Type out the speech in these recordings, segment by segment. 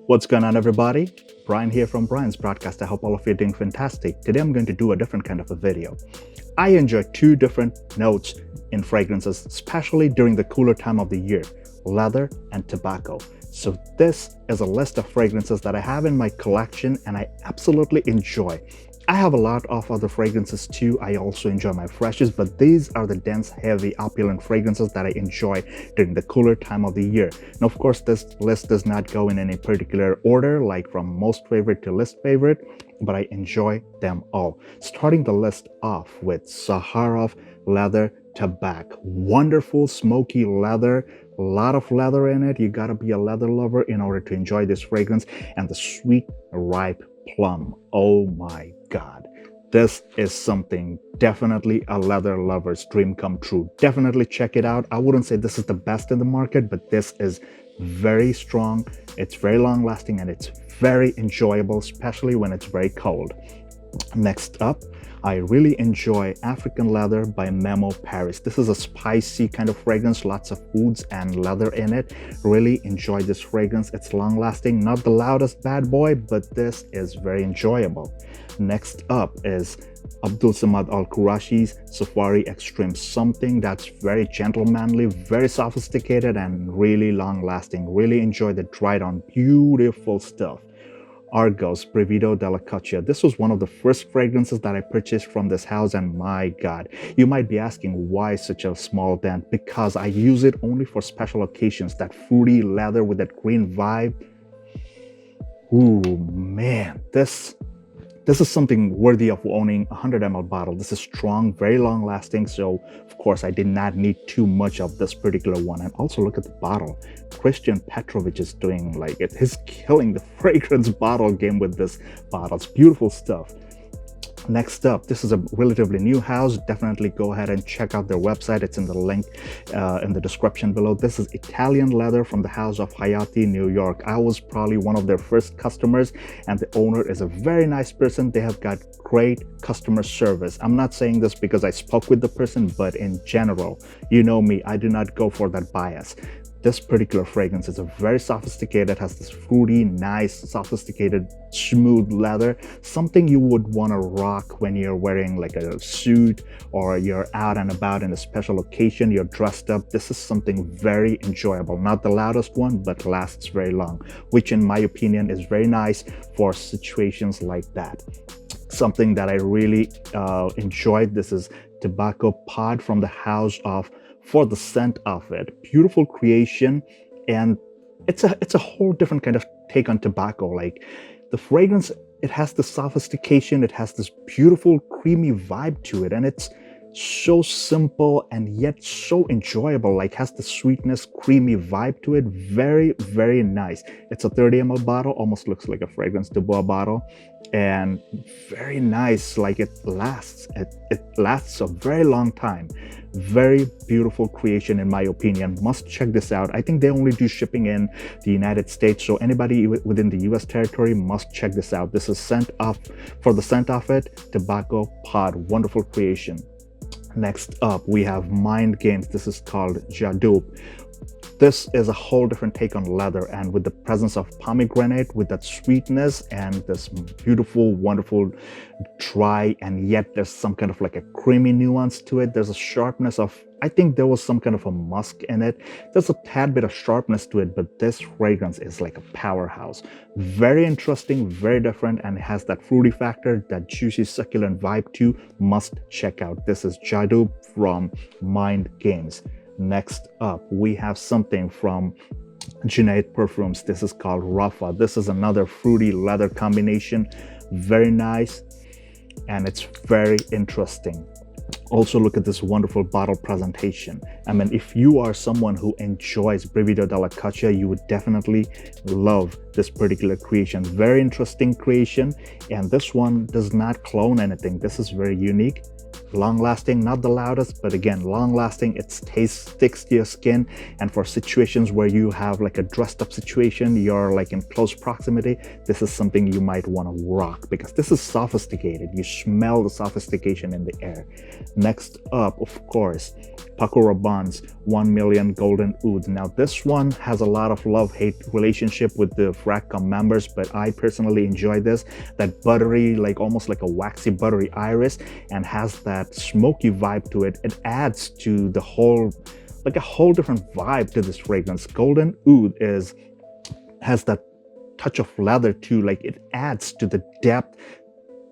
What's going on, everybody? Brian here from Brian's Broadcast. I hope all of you are doing fantastic. Today I'm going to do a different kind of a video. I enjoy two different notes in fragrances, especially during the cooler time of the year: leather and tobacco. So this is a list of fragrances that I have in my collection and I absolutely enjoy. I have a lot of other fragrances too. I also enjoy my freshes, but these are the dense, heavy, opulent fragrances that I enjoy during the cooler time of the year. Now, of course, this list does not go in any particular order, like from most favorite to least favorite, but I enjoy them all. Starting the list off with Zaharoff Leather Tabac. Wonderful smoky leather, a lot of leather in it. You gotta be a leather lover in order to enjoy this fragrance. And the sweet, ripe plum. Oh my God. This is something, definitely a leather lover's dream come true. Definitely check it out. I wouldn't say this is the best in the market, but this is very strong. It's very long lasting and it's very enjoyable, especially when it's very cold. Next up, I really enjoy African Leather by Memo Paris. This is a spicy kind of fragrance, lots of woods and leather in it. Really enjoy this fragrance. It's long lasting, not the loudest bad boy, but this is very enjoyable. Next up is Abdul Samad Al Qurashi's Safari Extreme, something that's very gentlemanly, very sophisticated and really long lasting. Really enjoy the dried on, beautiful stuff. Argos Brivido Della Caccia. This was one of the first fragrances that I purchased from this house, and my God, you might be asking why such a small dent. Because I use it only for special occasions. That fruity leather with that green vibe. Ooh man, this is something worthy of owning a 100 ml bottle. This is strong, very long lasting. So of course I did not need too much of this particular one. And also look at the bottle. Christian Petrovich is doing like it. He's killing the fragrance bottle game with this bottle. It's beautiful stuff. Next up, this is a relatively new house. Definitely go ahead and check out their website. It's in the link in the description below. This is Italian leather from the house of Hayati, New York. I was probably one of their first customers, and the owner is a very nice person. They have got great customer service. I'm not saying this because I spoke with the person, but in general, you know me, I do not go for that bias. This particular fragrance is a very sophisticated, has this fruity, nice, sophisticated, smooth leather, something you would want to rock when you're wearing like a suit or you're out and about in a special occasion, you're dressed up. This is something very enjoyable. Not the loudest one, but lasts very long, which in my opinion is very nice for situations like that. Something that I really enjoyed, this is Tobacco Pod from the house of For the Scent of It. Beautiful creation, and it's a whole different kind of take on tobacco. Like the fragrance, it has the sophistication, it has this beautiful creamy vibe to it, and it's so simple and yet so enjoyable. Like has the sweetness, creamy vibe to it. Very, very nice. It's a 30 ml bottle, almost looks like a Fragrance de Bois bottle, and very nice. Like it lasts a very long time. Very beautiful creation in my opinion. Must check this out. I think they only do shipping in the United States, so anybody within the US territory must check this out. This is For the Scent of It, Tobacco Pod. Wonderful creation. Next up, we have Mind Games. This is called Adoube. This is a whole different take on leather, and with the presence of pomegranate, with that sweetness and this beautiful, wonderful dry, and yet there's some kind of like a creamy nuance to it. There's a sharpness of, I think there was some kind of a musk in it. There's a tad bit of sharpness to it, but this fragrance is like a powerhouse. Very interesting, very different, and it has that fruity factor, that juicy, succulent vibe too. Must check out. This is Adoube from Mind Games. Next up, we have something from Junaid Perfumes. This is called Rafa. This is another fruity leather combination. Very nice, and it's very interesting. Also, look at this wonderful bottle presentation. I mean, if you are someone who enjoys Brivido della Caccia, you would definitely love this particular creation. Very interesting creation, and this one does not clone anything. This is very unique. long lasting, not the loudest, but again, long lasting. It sticks to your skin. And for situations where you have like a dressed up situation, you're like in close proximity, this is something you might want to rock because this is sophisticated. You smell the sophistication in the air. Next up, of course, Paco Rabanne's 1 million golden oud. Now this one has a lot of love-hate relationship with the Fragcom members, but I personally enjoy this. That buttery, like almost like a waxy buttery iris, and has that smoky vibe to it. It adds to the whole, like a whole different vibe to this fragrance. Golden oud has that touch of leather too. Like it adds to the depth,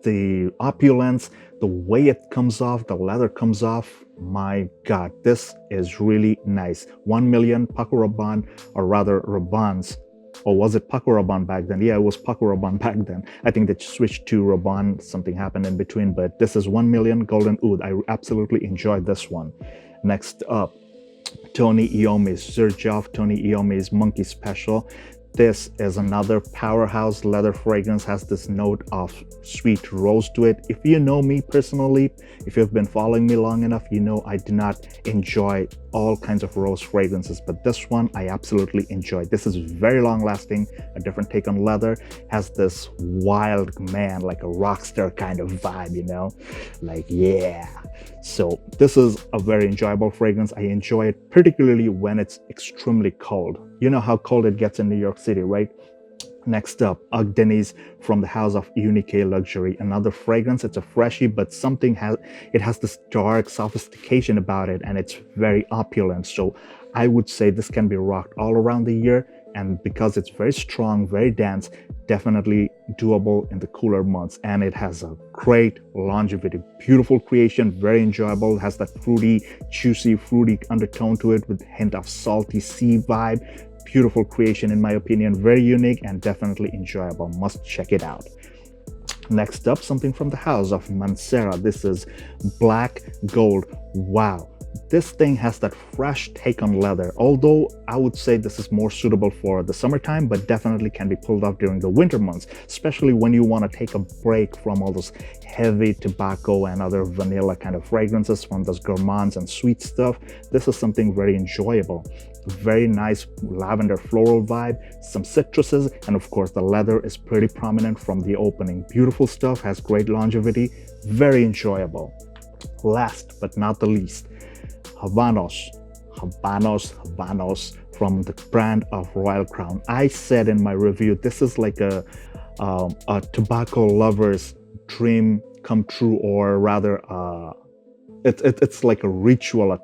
the opulence, the way it comes off, the leather comes off. My God, this is really nice. 1 million Paco Rabanne, or rather Rabanne's. Or was it Paco Rabanne back then? Yeah, it was Paco Rabanne back then. I think they switched to Rabanne. Something happened in between, but this is 1 million golden oud. I absolutely enjoyed this one. Next up, Tony Iommi's Xerjoff, Tony Iommi's Monkey Special. This is another powerhouse leather fragrance, has this note of sweet rose to it. If you know me personally, if you've been following me long enough, you know I do not enjoy all kinds of rose fragrances, but this one I absolutely enjoy. This is very long lasting, a different take on leather, has this wild man, like a rock star kind of vibe, you know, like yeah. So this is a very enjoyable fragrance. I enjoy it particularly when it's extremely cold. You know how cold it gets in New York City, right? Next up, Akdeniz from the house of Unique Luxury. Another fragrance. It's a freshie, but it has this dark sophistication about it, and it's very opulent. So I would say this can be rocked all around the year, and because it's very strong, very dense, definitely doable in the cooler months. And it has a great longevity, beautiful creation, very enjoyable. It has that fruity, juicy, fruity undertone to it with a hint of salty sea vibe. Beautiful creation, in my opinion, very unique and definitely enjoyable. Must check it out. Next up, something from the house of Mancera. This is Black Gold. Wow, this thing has that fresh take on leather, although I would say this is more suitable for the summertime, but definitely can be pulled off during the winter months, especially when you want to take a break from all those heavy tobacco and other vanilla kind of fragrances, from those gourmands and sweet stuff. This is something very enjoyable. Very nice lavender floral vibe, some citruses, and of course the leather is pretty prominent from the opening. Beautiful stuff, has great longevity, very enjoyable. Last but not the least, Haba'nos from the brand of Royal Crown. I said in my review, this is like a tobacco lover's dream come true, or rather it's like a ritual, a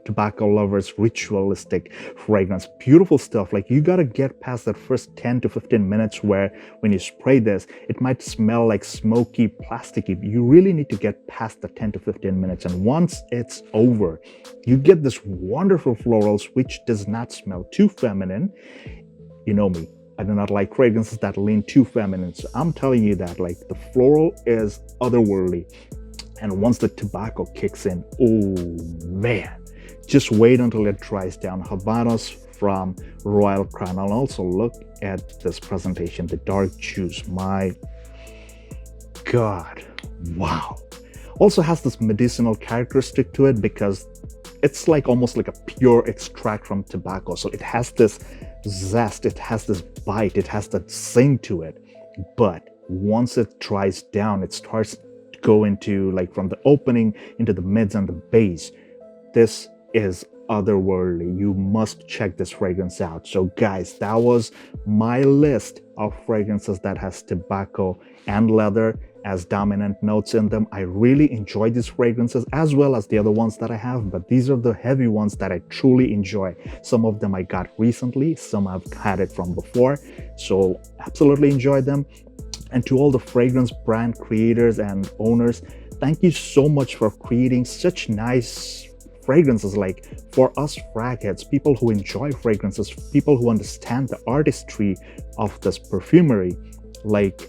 tobacco lovers ritualistic fragrance. Beautiful stuff. Like you gotta get past that first 10 to 15 minutes where when you spray this, it might smell like smoky, plasticky. You really need to get past the 10 to 15 minutes. And once it's over, you get this wonderful florals, which does not smell too feminine. You know me, I do not like fragrances that lean too feminine. So I'm telling you that like the floral is otherworldly. And once the tobacco kicks in, oh man, just wait until it dries down. Haba'nos from Royal Crown. I'll also look at this presentation, the dark juice. My God, wow. Also has this medicinal characteristic to it because it's like almost like a pure extract from tobacco. So it has this zest, it has this bite, it has that zing to it. But once it dries down, it starts to go into like from the opening into the mids and the base. This is otherworldly. You must check this fragrance out. So guys, that was my list of fragrances that has tobacco and leather as dominant notes in them. I really enjoy these fragrances as well as the other ones that I have, but these are the heavy ones that I truly enjoy. Some of them I got recently, some I've had it from before, so absolutely enjoy them. And to all the fragrance brand creators and owners, thank you so much for creating such nice fragrances. Like for us frag heads, people who enjoy fragrances, people who understand the artistry of this perfumery, like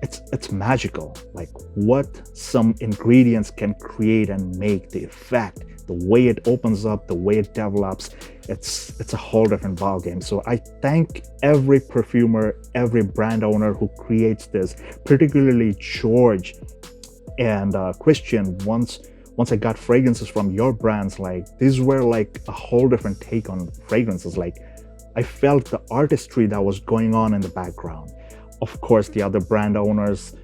it's magical. Like what some ingredients can create and make, the effect, the way it opens up, the way it develops, it's a whole different ballgame. So I thank every perfumer, every brand owner who creates this, particularly George and Christian. Once once I got fragrances from your brands, like these were like a whole different take on fragrances. Like I felt the artistry that was going on in the background. Of course, the other brand owners,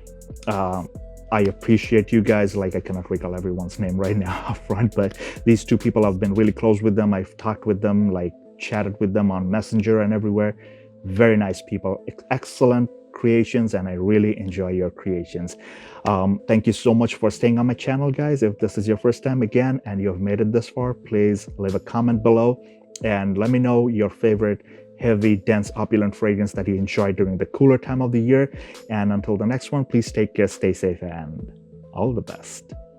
I appreciate you guys. Like I cannot recall everyone's name right now up front, but these two people, I've been really close with them. I've talked with them, like chatted with them on Messenger and everywhere. Very nice people, excellent creations, and I really enjoy your creations. Thank you so much for staying on my channel, guys. If this is your first time again and you have made it this far, please leave a comment below and let me know your favorite heavy, dense, opulent fragrance that you enjoy during the cooler time of the year. And until the next one, please take care, stay safe, and all the best.